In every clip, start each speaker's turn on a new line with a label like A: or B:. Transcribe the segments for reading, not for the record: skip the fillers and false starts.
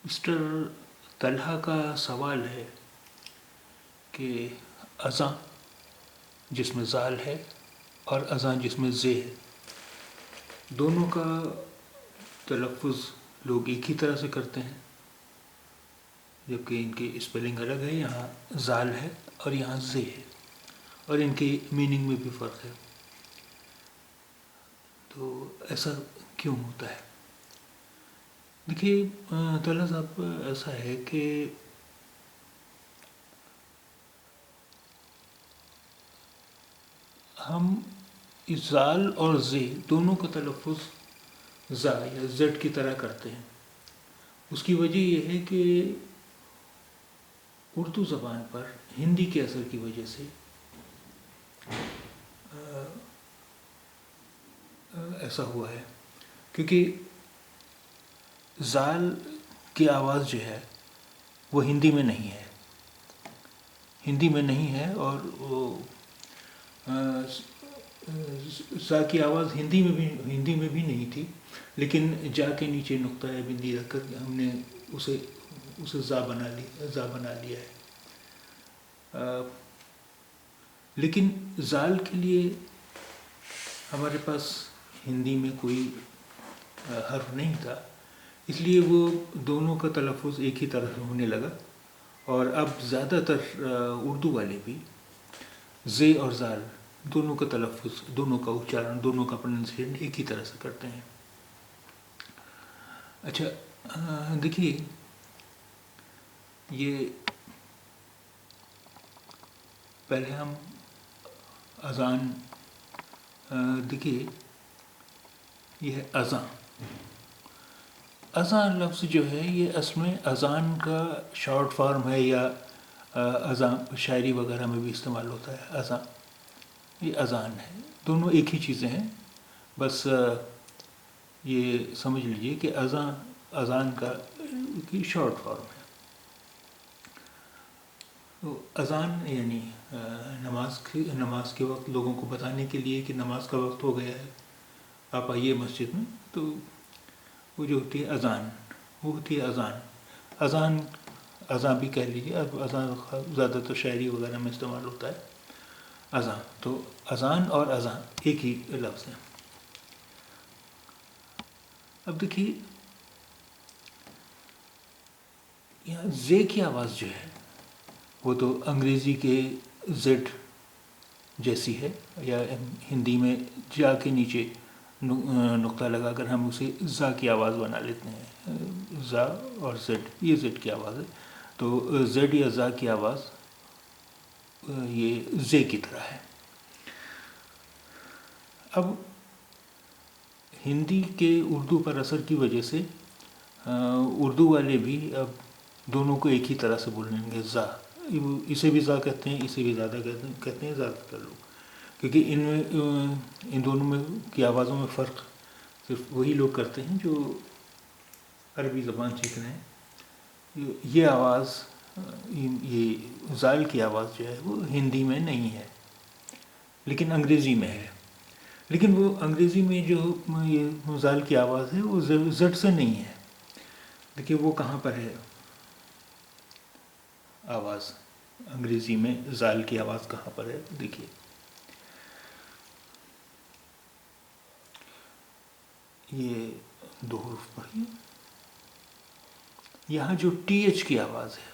A: Mister Talha کا سوال ہے کہ اذاں جس میں زال ہے اور اذاں جس میں زے ہے، دونوں کا تلفظ لوگ ایک ہی طرح سے کرتے ہیں، جبکہ ان کی اسپیلنگ الگ ہے، یہاں زال ہے اور یہاں زے ہے، اور ان کی میننگ میں بھی فرق ہے۔ تو ایسا کیوں ہوتا ہے؟ دیکھیے طلحہ صاحب، ایسا ہے کہ ہم زال اور زے دونوں کا تلفظ زا یا زڈ کی طرح کرتے ہیں۔ اس کی وجہ یہ ہے کہ اردو زبان پر ہندی کے اثر کی وجہ سے ایسا ہوا ہے، کیونکہ زال کی آواز جو ہے وہ ہندی میں نہیں ہے، ہندی میں نہیں ہے، اور زا کی آواز ہندی میں بھی نہیں تھی، لیکن جا کے نیچے نقطہ بندی رکھ کر ہم نے اسے زا بنا لیا ہے۔ لیکن زال کے لیے ہمارے پاس ہندی میں کوئی حرف نہیں تھا، اس لیے وہ دونوں کا تلفظ ایک ہی طرح ہونے لگا، اور اب زیادہ تر اردو والے بھی زے اور زال دونوں کا تلفظ، دونوں کا اچارن، دونوں کا پروننسیشن ایک ہی طرح سے کرتے ہیں۔ اچھا، دیکھیے یہ پہلے ہم اذان، دیکھیے یہ ہے اذاں۔ اذاں لفظ جو ہے یہ اصل میں اذان کا شارٹ فارم ہے، یا اذاں شاعری وغیرہ میں بھی استعمال ہوتا ہے۔ اذاں یہ اذان ہے، دونوں ایک ہی چیزیں ہیں، بس یہ سمجھ لیجئے کہ اذان کا شارٹ فارم ہے۔ تو اذان یعنی نماز کے وقت لوگوں کو بتانے کے لیے کہ نماز کا وقت ہو گیا ہے، آپ آئیے مسجد میں، تو وہ جو ہوتی ہے اذان، وہ ہوتی ہے اذان اذان بھی کہہ لیجیے، اب اذان زیادہ تر شاعری وغیرہ میں استعمال ہوتا ہے اذان۔ تو اذان اور اذان ایک ہی لفظ ہے۔ اب دیکھیے یہاں زے کی آواز جو ہے وہ تو انگریزی کے زیڈ جیسی ہے، یا ہندی میں جا کے نیچے نقطہ لگا کر ہم اسے زا کی آواز بنا لیتے ہیں۔ زا اور زیڈ، یہ زیڈ کی آواز ہے، تو زیڈ یا زا کی آواز یہ زے کی طرح ہے۔ اب ہندی کے اردو پر اثر کی وجہ سے اردو والے بھی اب دونوں کو ایک ہی طرح سے بولنے لگے، زا، اسے بھی زا کہتے ہیں، اسے بھی زیادہ کہتے ہیں زیادہ تر لوگ، کیونکہ ان دونوں میں کی آوازوں میں فرق صرف وہی لوگ کرتے ہیں جو عربی زبان سیکھ رہے ہیں۔ یہ آواز، یہ زال کی آواز جو ہے وہ ہندی میں نہیں ہے، لیکن انگریزی میں ہے۔ لیکن وہ انگریزی میں جو یہ زال کی آواز ہے وہ زڈ سے نہیں ہے۔ دیکھیے وہ کہاں پر ہے آواز، انگریزی میں زال کی آواز کہاں پر ہے؟ دیکھیے یہ دو حروف پڑھیے، یہاں جو ٹی ایچ کی آواز ہے،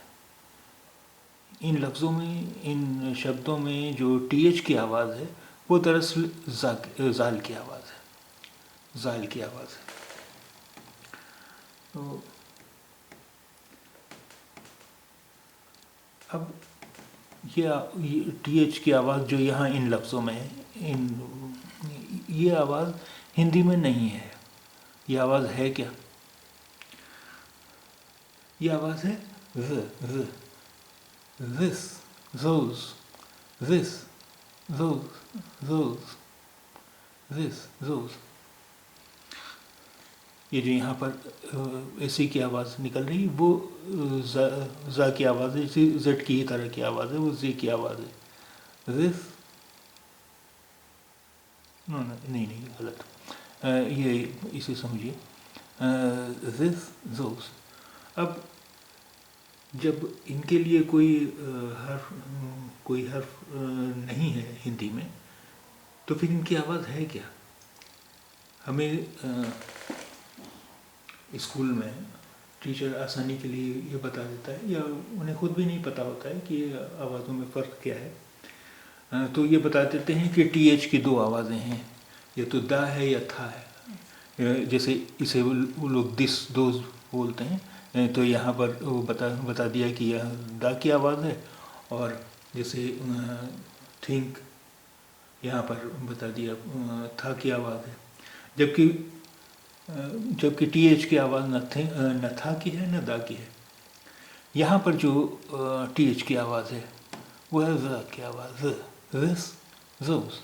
A: ان لفظوں میں، ان شبدوں میں جو ٹی ایچ کی آواز ہے وہ دراصل زال کی آواز ہے، زال کی آواز ہے۔ تو اب یہ ٹی ایچ کی آواز جو یہاں ان لفظوں میں ہے، یہ آواز ہندی میں نہیں ہے۔ یہ آواز ہے کیا؟ یہ آواز ہے this, those, this, those, this, those۔ یہ جو یہاں پر ایسی کی آواز نکل رہی وہ زا کی آواز ہے، زیڈ کی ہی طرح کی آواز ہے، وہ زی کی آواز ہے۔ this، نہیں غلط، یہ اسے سمجھیے، this, those۔ اب جب ان کے لیے کوئی حرف نہیں ہے ہندی میں، تو پھر ان کی آواز ہے کیا؟ ہمیں اسکول میں ٹیچر آسانی کے لیے یہ بتا دیتا ہے، یا انہیں خود بھی نہیں پتہ ہوتا ہے کہ یہ آوازوں میں فرق کیا ہے، تو یہ بتا دیتے ہیں کہ ٹی ایچ کی 2 آوازیں ہیں، یا تو دا ہے یا تھا ہے. جیسے اسے وہ لوگ دس دوز بولتے ہیں، تو یہاں پر وہ بتا دیا کہ یہ دا کی آواز ہے، اور جیسے تھنک یہاں پر بتا دیا تھا کی آواز ہے. جبکہ ٹی ایچ کی آواز نہ تھا کی ہے نہ دا کی ہے. یہاں پر جو ٹی ایچ کی آواز ہے وہ ہے ز کی آواز، زس زوز.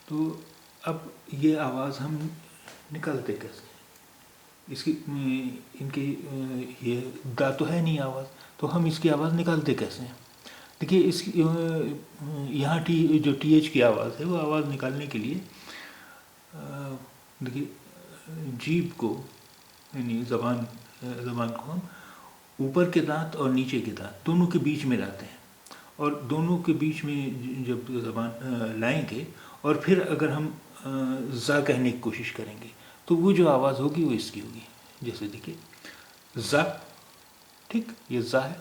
A: تو اب یہ آواز ہم نکالتے کیسے؟ اس کی ان کی یہ دا تو ہے نہیں آواز، تو ہم اس کی آواز نکالتے کیسے ہیں؟ دیکھیے اس یہاں جو ٹی ایچ کی آواز ہے وہ آواز نکالنے کے لیے دیکھیے جیبھ کو، یعنی زبان کو ہم اوپر کے دانت اور نیچے کے دانت دونوں کے بیچ میں لاتے ہیں، اور دونوں کے بیچ میں جب زبان لائیں گے اور پھر اگر ہم زا کہنے کی کوشش کریں گے تو وہ جو آواز ہوگی وہ اس کی ہوگی. جیسے دیکھیے زا، ٹھیک، یہ زا ہے،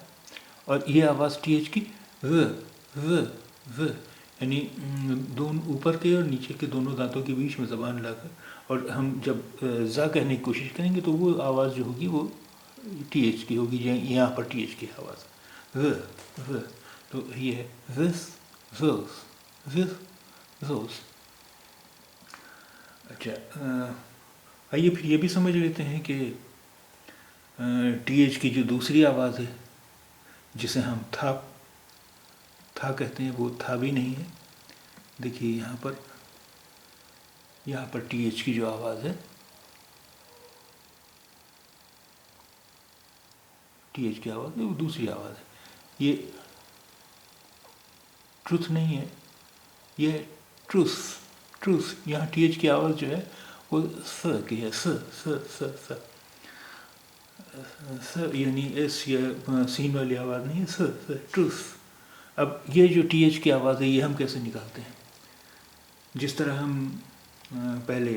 A: اور یہ آواز ٹی ایچ کی و، یعنی دونوں اوپر کے اور نیچے کے دونوں دانتوں کے بیچ میں زبان لا کر، اور ہم جب زا کہنے کی کوشش کریں گے تو وہ آواز جو ہوگی وہ ٹی ایچ کی ہوگی. یہاں پر ٹی ایچ کی آواز و، تو یہ ہے زس زوز، زس زوز. اچھا، آئیے پھر یہ بھی سمجھ لیتے ہیں کہ ٹی ایچ کی جو دوسری آواز ہے جسے ہم تھا کہتے ہیں، وہ تھا بھی نہیں ہے. دیکھیے یہاں پر ٹی ایچ کی جو آواز ہے، ٹی ایچ کی آواز ہے وہ دوسری آواز ہے. یہ ٹروتھ نہیں ہے، یہ ہے ٹروث. یہاں ٹی ایچ کی آواز جو ہے وہ س کی ہے، س، یعنی ایس یا سین والی آواز نہیں ہے، س، ٹروث. اب یہ جو ٹی ایچ کی آواز ہے یہ ہم کیسے نکالتے ہیں؟ جس طرح ہم پہلے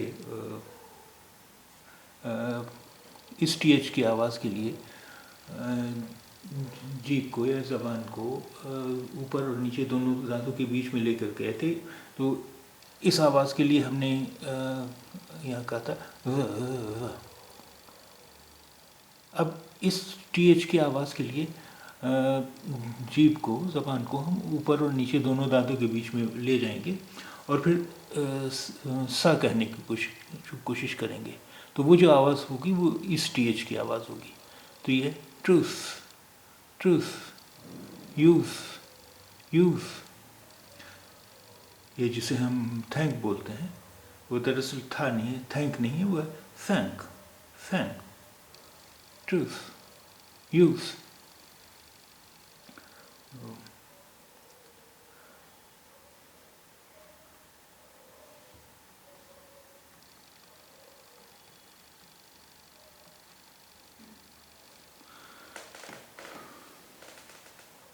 A: اس ٹی ایچ کی آواز کے لیے جیبھ کو یا زبان کو اوپر اور نیچے دونوں دانتوں کے بیچ میں لے کر گئے تھے، تو اس آواز کے لیے ہم نے یہاں کہا تھا و. اب اس ٹی ایچ کی آواز کے لیے جیبھ کو، زبان کو ہم اوپر اور نیچے دونوں دانتوں کے بیچ میں لے جائیں گے اور پھر سا کہنے کی کوشش کریں گے، تو وہ جو آواز ہوگی وہ اس ٹی ایچ کی آواز ہوگی. تو یہ ٹروث، یوز. یہ جسے ہم تھینک بولتے ہیں وہ دراصل تھا نہیں ہے، تھینک نہیں ہے، وہ ہے تھینک. ٹروث، یوز.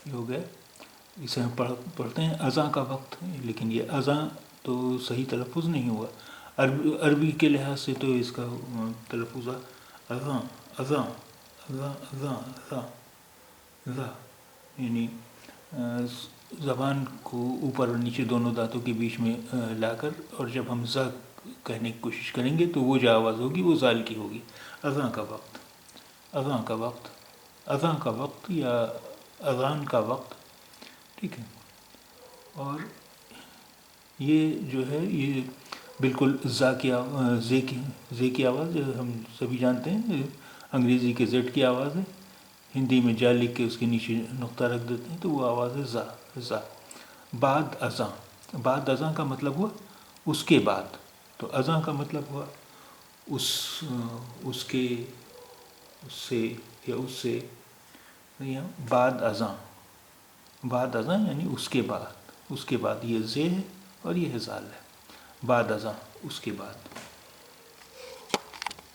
A: یہ ہو گیا. اسے ہم پڑھتے ہیں اذاں کا وقت، لیکن یہ اذاں تو صحیح تلفظ نہیں ہوا. عربی کے لحاظ سے تو اس کا تلفظ اذاں، اذاں، اذاں، اذاں، اذاں، یعنی زبان کو اوپر اور نیچے دونوں دانتوں کے بیچ میں لا کر، اور جب ہم ز کہنے کی کوشش کریں گے تو وہ جو آواز ہوگی وہ زال کی ہوگی. اذاں کا وقت، اذاں کا وقت، اذاں کا وقت یا اذان کا وقت، ٹھیک ہے. اور یہ جو ہے یہ بالکل زے کی آواز ہم سبھی جانتے ہیں، انگریزی کے زیڈ کی آواز ہے، ہندی میں جا لکھ کے اس کے نیچے نقطہ رکھ دیتے ہیں تو وہ آواز ہے زا. بعد ازاں کا مطلب ہوا اس کے بعد، تو ازاں کا مطلب ہوا اس سے یا اس سے، یا بعد ازاں یعنی اس کے بعد یہ زے ہے اور یہ ہے زال ہے. بعد ازاں، اس کے بعد.